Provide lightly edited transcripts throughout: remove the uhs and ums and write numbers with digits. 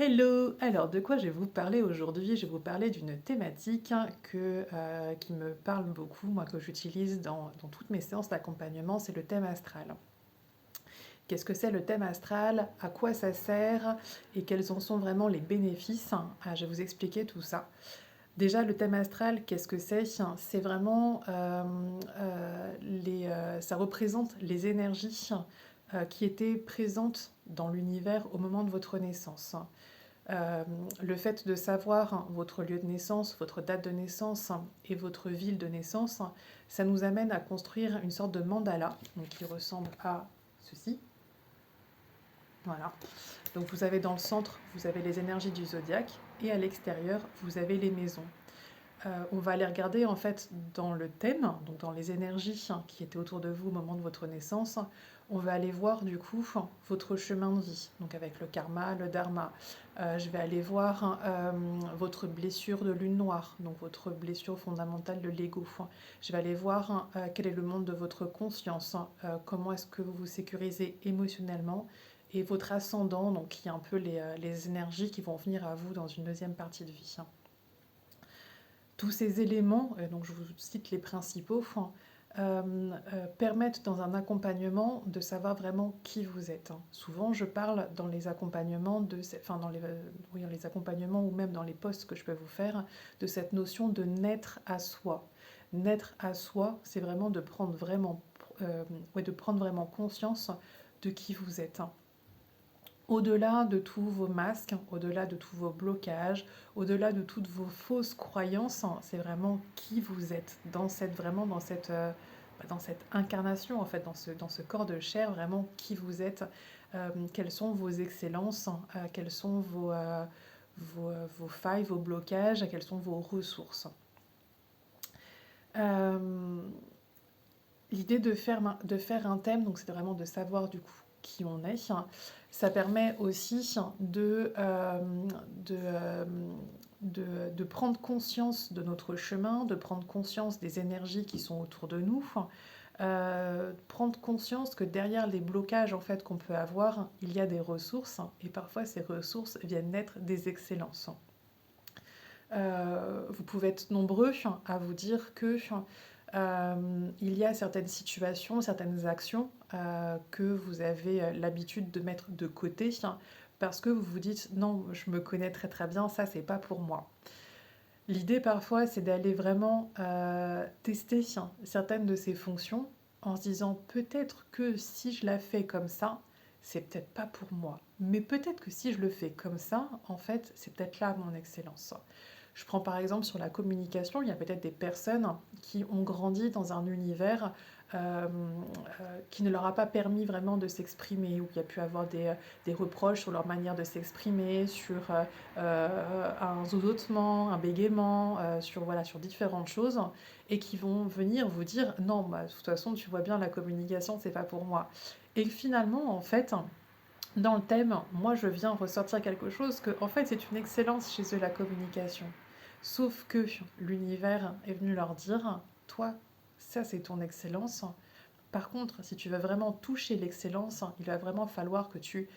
Hello! Alors, de quoi je vais vous parler aujourd'hui? Je vais vous parler d'une thématique qui me parle beaucoup, moi, que j'utilise dans toutes mes séances d'accompagnement, c'est le thème astral. Qu'est-ce que c'est le thème astral? À quoi ça sert? Et quels en sont vraiment les bénéfices? Je vais vous expliquer tout ça. Déjà, le thème astral, qu'est-ce que c'est? C'est vraiment, ça représente les énergies qui étaient présentes dans l'univers au moment de votre naissance. Euh, le fait de savoir votre lieu de naissance, votre date de naissance et votre ville de naissance, ça nous amène à construire une sorte de mandala, donc qui ressemble à ceci. Voilà. Donc vous avez dans le centre, vous avez les énergies du zodiaque et à l'extérieur, vous avez les maisons. On va aller regarder en fait dans le thème, donc dans les énergies qui étaient autour de vous au moment de votre naissance. On va aller voir du coup votre chemin de vie, donc avec le karma, le dharma. Je vais aller voir votre blessure de lune noire, donc votre blessure fondamentale de l'ego. Je vais aller voir quel est le monde de votre conscience, comment est-ce que vous vous sécurisez émotionnellement, et votre ascendant, donc qui est un peu les énergies qui vont venir à vous dans une deuxième partie de vie. Tous ces éléments, donc je vous cite les principaux, permettent dans un accompagnement de savoir vraiment qui vous êtes. Souvent, je parle dans les accompagnements, oui, dans les accompagnements ou même dans les posts que je peux vous faire, de cette notion de naître à soi. Naître à soi, c'est vraiment de prendre vraiment conscience de qui vous êtes. Au-delà de tous vos masques, au-delà de tous vos blocages, au-delà de toutes vos fausses croyances, c'est vraiment qui vous êtes dans cette incarnation, en fait, dans ce corps de chair, vraiment qui vous êtes, quelles sont vos excellences, quelles sont vos failles, vos blocages, quelles sont vos ressources. Euh, L'idée de faire un thème, donc c'est vraiment de savoir du coup qui on est. Ça permet aussi de prendre conscience de notre chemin, de prendre conscience des énergies qui sont autour de nous, prendre conscience que derrière les blocages en fait qu'on peut avoir, il y a des ressources et parfois ces ressources viennent naître des excellences. Vous pouvez être nombreux à vous dire que il y a certaines situations, certaines actions que vous avez l'habitude de mettre de côté parce que vous vous dites non, je me connais très très bien, ça c'est pas pour moi. L'idée parfois c'est d'aller vraiment tester certaines de ces fonctions en se disant peut-être que si je la fais comme ça, c'est peut-être pas pour moi. Mais peut-être que si je le fais comme ça, en fait, c'est peut-être là mon excellence. Je prends par exemple sur la communication, il y a peut-être des personnes qui ont grandi dans un univers qui ne leur a pas permis vraiment de s'exprimer, où il y a pu avoir des reproches sur leur manière de s'exprimer, sur un zozotement, un bégaiement, sur différentes choses, et qui vont venir vous dire non, bah, de toute façon, tu vois bien, la communication, c'est pas pour moi. Et finalement, en fait, dans le thème, moi je viens ressortir quelque chose que, en fait, c'est une excellence chez eux, la communication. Sauf que l'univers est venu leur dire, toi, ça c'est ton excellence. Par contre, si tu veux vraiment toucher l'excellence, il va vraiment falloir que tu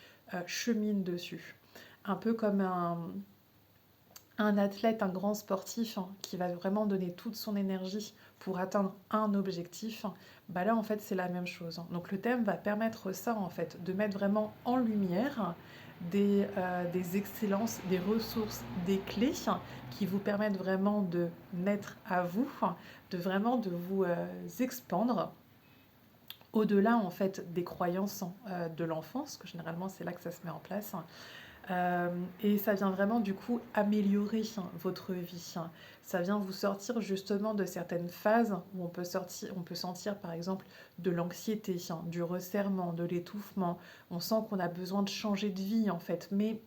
chemines dessus. Un peu comme un athlète, un grand sportif qui va vraiment donner toute son énergie pour atteindre un objectif, bah là en fait c'est la même chose. Donc le thème va permettre ça en fait, de mettre vraiment en lumière des excellences, des ressources, des clés qui vous permettent vraiment de naître à vous, de vraiment de vous expandre au-delà en fait des croyances de l'enfance, que généralement c'est là que ça se met en place. Et ça vient vraiment du coup améliorer votre vie. Ça vient vous sortir justement de certaines phases où on peut sentir par exemple de l'anxiété, du resserrement, de l'étouffement. On sent qu'on a besoin de changer de vie en fait, mais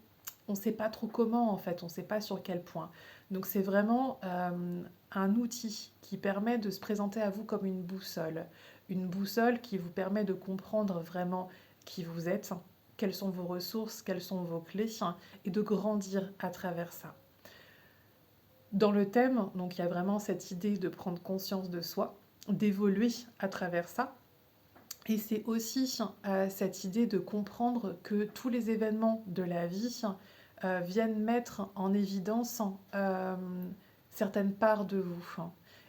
on ne sait pas trop comment en fait, on ne sait pas sur quel point. Donc c'est vraiment un outil qui permet de se présenter à vous comme une boussole qui vous permet de comprendre vraiment qui vous êtes, quelles sont vos ressources, quelles sont vos clés, et de grandir à travers ça. Dans le thème, donc il y a vraiment cette idée de prendre conscience de soi, d'évoluer à travers ça. Et c'est aussi cette idée de comprendre que tous les événements de la vie viennent mettre en évidence certaines parts de vous.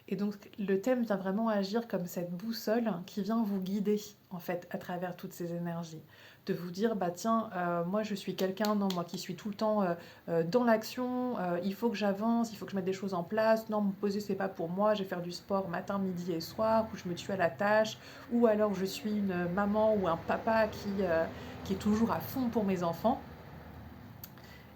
Et donc le thème vient vraiment agir comme cette boussole qui vient vous guider en fait à travers toutes ces énergies. De vous dire, bah tiens, moi je suis quelqu'un, non, moi qui suis tout le temps dans l'action, il faut que j'avance, il faut que je mette des choses en place, non, me poser c'est pas pour moi, je vais faire du sport matin, midi et soir, ou je me tue à la tâche, ou alors je suis une maman ou un papa qui est toujours à fond pour mes enfants,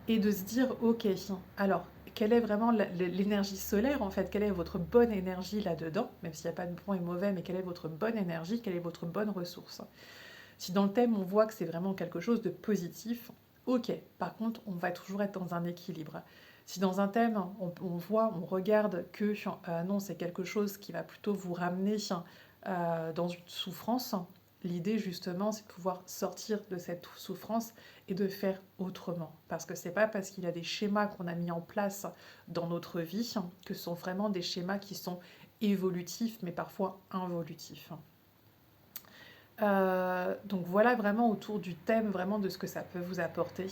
et de se dire, ok, alors quelle est vraiment l'énergie solaire en fait, quelle est votre bonne énergie là-dedans, même s'il n'y a pas de bon et mauvais, mais quelle est votre bonne énergie, quelle est votre bonne ressource. Si dans le thème on voit que c'est vraiment quelque chose de positif, ok, par contre on va toujours être dans un équilibre. Si dans un thème on voit, on regarde que non c'est quelque chose qui va plutôt vous ramener dans une souffrance, l'idée justement c'est de pouvoir sortir de cette souffrance et de faire autrement. Parce que c'est pas parce qu'il y a des schémas qu'on a mis en place dans notre vie que ce sont vraiment des schémas qui sont évolutifs mais parfois involutifs. Donc voilà vraiment autour du thème, vraiment de ce que ça peut vous apporter.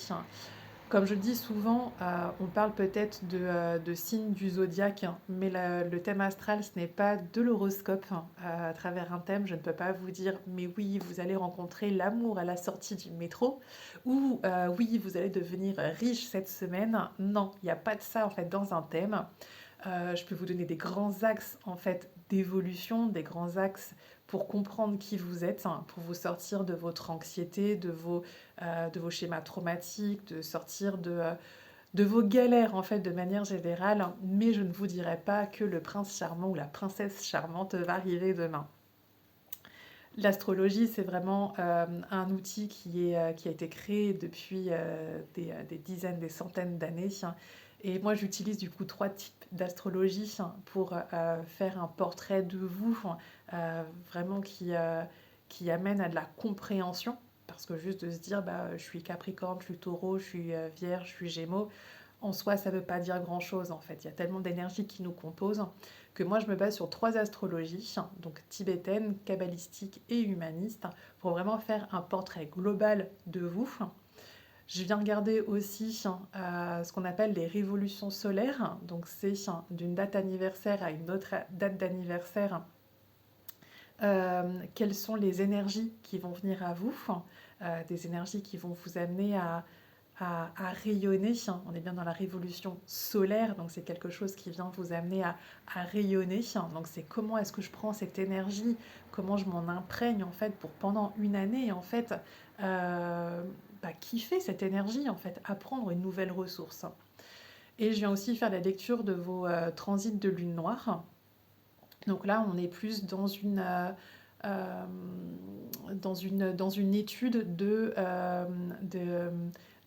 Comme je le dis souvent, on parle peut-être de signes du zodiaque, mais le thème astral, ce n'est pas de l'horoscope. À travers un thème, je ne peux pas vous dire, mais oui, vous allez rencontrer l'amour à la sortie du métro, ou oui, vous allez devenir riche cette semaine. Non, il n'y a pas de ça en fait dans un thème. Je peux vous donner des grands axes en fait d'évolution, des grands axes pour comprendre qui vous êtes, pour vous sortir de votre anxiété, de vos schémas traumatiques, de sortir de vos galères en fait de manière générale. Mais je ne vous dirai pas que le prince charmant ou la princesse charmante va arriver demain. L'astrologie, c'est vraiment un outil qui a été créé depuis des dizaines, des centaines d'années. Et moi, j'utilise du coup 3 types d'astrologie pour faire un portrait de vous, vraiment qui amène à de la compréhension. Parce que juste de se dire, bah, je suis Capricorne, je suis Taureau, je suis Vierge, je suis Gémeaux, en soi, ça ne veut pas dire grand-chose en fait. Il y a tellement d'énergie qui nous compose que moi, je me base sur 3 astrologies, donc tibétaine, kabbalistique et humaniste, pour vraiment faire un portrait global de vous. Je viens regarder aussi ce qu'on appelle les révolutions solaires, donc c'est d'une date anniversaire à une autre date d'anniversaire. Quelles sont les énergies qui vont venir à vous, des énergies qui vont vous amener à rayonner. On est bien dans la révolution solaire, donc c'est quelque chose qui vient vous amener à rayonner. Donc c'est comment est-ce que je prends cette énergie, comment je m'en imprègne en fait pour pendant une année en fait kiffer cette énergie en fait, apprendre une nouvelle ressource. Et je viens aussi faire la lecture de vos transits de lune noire. Donc là on est plus dans une étude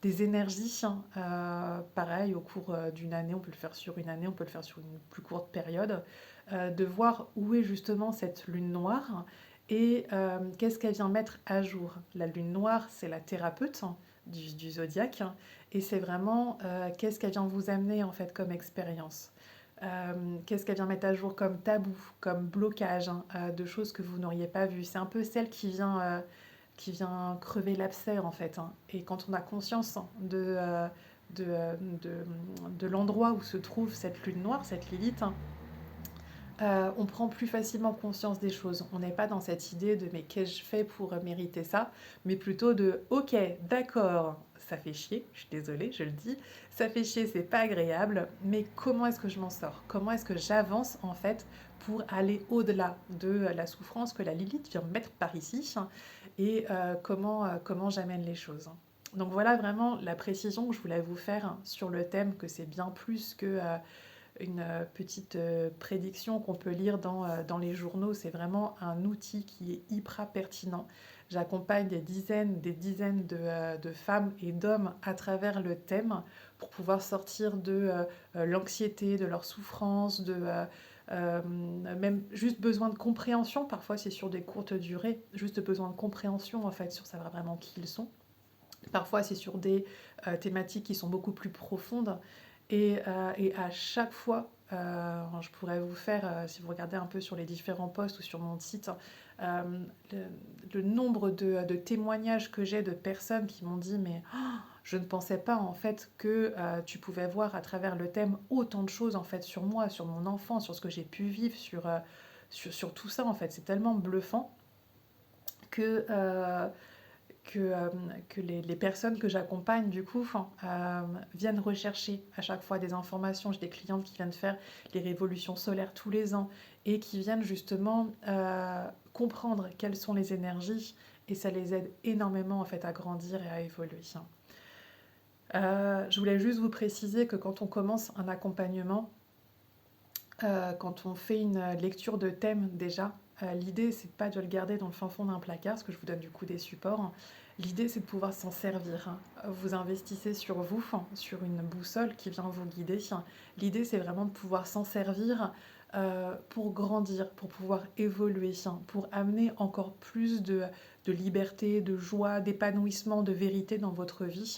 des énergies. Pareil, au cours d'une année, on peut le faire sur une année, on peut le faire sur une plus courte période, de voir où est justement cette lune noire et qu'est-ce qu'elle vient mettre à jour. La lune noire, c'est la thérapeute du zodiaque, et c'est vraiment qu'est-ce qu'elle vient vous amener en fait comme expérience. Qu'est-ce qu'elle vient mettre à jour comme tabou, comme blocage, de choses que vous n'auriez pas vues. C'est un peu celle qui vient crever l'abcès en fait. Et quand on a conscience de, de l'endroit où se trouve cette lune noire, cette Lilith, on prend plus facilement conscience des choses. On n'est pas dans cette idée de mais qu'est-ce que je fais pour mériter ça, mais plutôt de ok, d'accord, ça fait chier, je suis désolée, je le dis, ça fait chier, c'est pas agréable, mais comment est-ce que je m'en sors? Comment est-ce que j'avance en fait pour aller au-delà de la souffrance que la Lilith vient me mettre par ici et comment j'amène les choses. Donc voilà vraiment la précision que je voulais vous faire sur le thème, que c'est bien plus que une petite prédiction qu'on peut lire dans les journaux. C'est vraiment un outil qui est hyper pertinent. J'accompagne des dizaines de femmes et d'hommes à travers le thème pour pouvoir sortir de l'anxiété, de leur souffrance, même juste besoin de compréhension. Parfois, c'est sur des courtes durées, juste besoin de compréhension en fait sur savoir vraiment qui ils sont. Parfois, c'est sur des thématiques qui sont beaucoup plus profondes. Et à chaque fois, je pourrais vous faire, si vous regardez un peu sur les différents posts ou sur mon site, le nombre de témoignages que j'ai de personnes qui m'ont dit mais oh, Je ne pensais pas en fait que tu pouvais voir à travers le thème autant de choses en fait sur moi, sur mon enfant, sur ce que j'ai pu vivre, sur tout ça en fait. C'est tellement bluffant que, euh, que, que les personnes que j'accompagne, du coup, viennent rechercher à chaque fois des informations. J'ai des clientes qui viennent faire les révolutions solaires tous les ans et qui viennent justement comprendre quelles sont les énergies et ça les aide énormément en fait à grandir et à évoluer. Je voulais juste vous préciser que quand on commence un accompagnement, quand on fait une lecture de thème déjà, l'idée c'est pas de le garder dans le fin fond d'un placard, parce que je vous donne du coup des supports. L'idée c'est de pouvoir s'en servir, hein. Vous investissez sur vous, sur une boussole qui vient vous guider. L'idée c'est vraiment de pouvoir s'en servir pour grandir, pour pouvoir évoluer, pour amener encore plus de liberté, de joie, d'épanouissement, de vérité dans votre vie.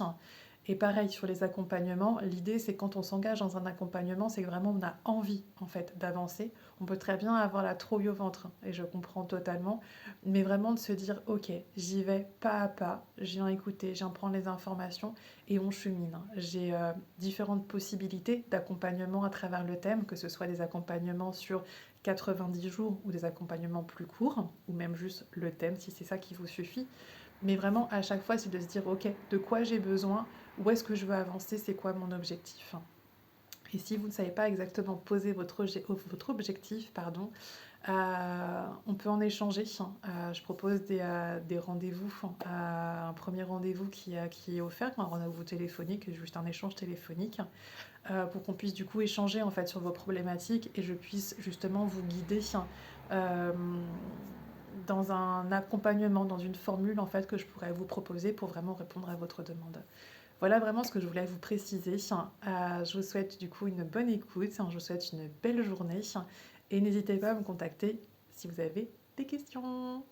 Et pareil sur les accompagnements, l'idée c'est quand on s'engage dans un accompagnement, c'est que vraiment on a envie en fait d'avancer. On peut très bien avoir la trouille au ventre, et je comprends totalement, mais vraiment de se dire ok, j'y vais pas à pas, je viens écouter, je viens prendre les informations et on chemine. J'ai différentes possibilités d'accompagnement à travers le thème, que ce soit des accompagnements sur 90 jours ou des accompagnements plus courts, ou même juste le thème si c'est ça qui vous suffit. Mais vraiment, à chaque fois, c'est de se dire, ok, de quoi j'ai besoin, où est-ce que je veux avancer, c'est quoi mon objectif. Et si vous ne savez pas exactement poser votre objectif, pardon, on peut en échanger. Je propose des rendez-vous, un premier rendez-vous qui est offert, un rendez-vous téléphonique, juste un échange téléphonique, pour qu'on puisse du coup échanger en fait sur vos problématiques et je puisse justement vous guider euh, dans un accompagnement, dans une formule en fait que je pourrais vous proposer pour vraiment répondre à votre demande. Voilà vraiment ce que je voulais vous préciser. Je vous souhaite du coup une bonne écoute, je vous souhaite une belle journée et n'hésitez pas à me contacter si vous avez des questions.